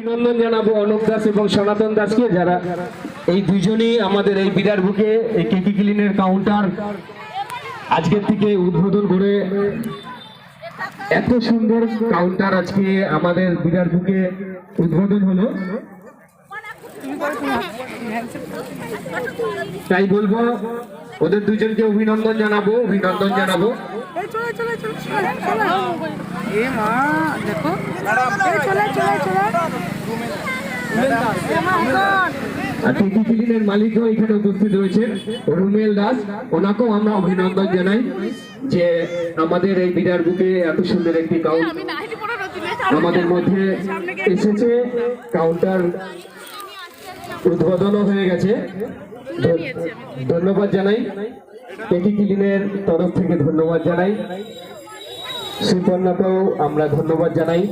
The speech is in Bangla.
অভিনন্দন জানাবো অনুপ দাস এবং সনাতন দাসকে, যারা এই দুজনেই আমাদের এই বিরাট বুকে এই কেকি ক্লিনের কাউন্টার আজকের থেকে উদ্বোধন করে এত সুন্দর কাউন্টার আজকে আমাদের বিরাট বুকে উদ্বোধন হলো। তাই বলবো ওদের দুজনকে অভিনন্দন জানাবো। আর কেকি ক্লিনের মালিকও এখানে উপস্থিত রয়েছেন, রুমেল দাস, ওনাকেও আমরা অভিনন্দন জানাই যে আমাদের এই বিরাট বুকে এত সুন্দর একটি কাউন্টার আমাদের মধ্যে এসেছে। কাউন্টার উদ্বোধনও হয়ে গেছে। ধন্যবাদ জানাই কেকি ক্লিনের তরফ থেকে, ধন্যবাদ জানাই সুপর্ণাকেও আমরা ধন্যবাদ জানাই।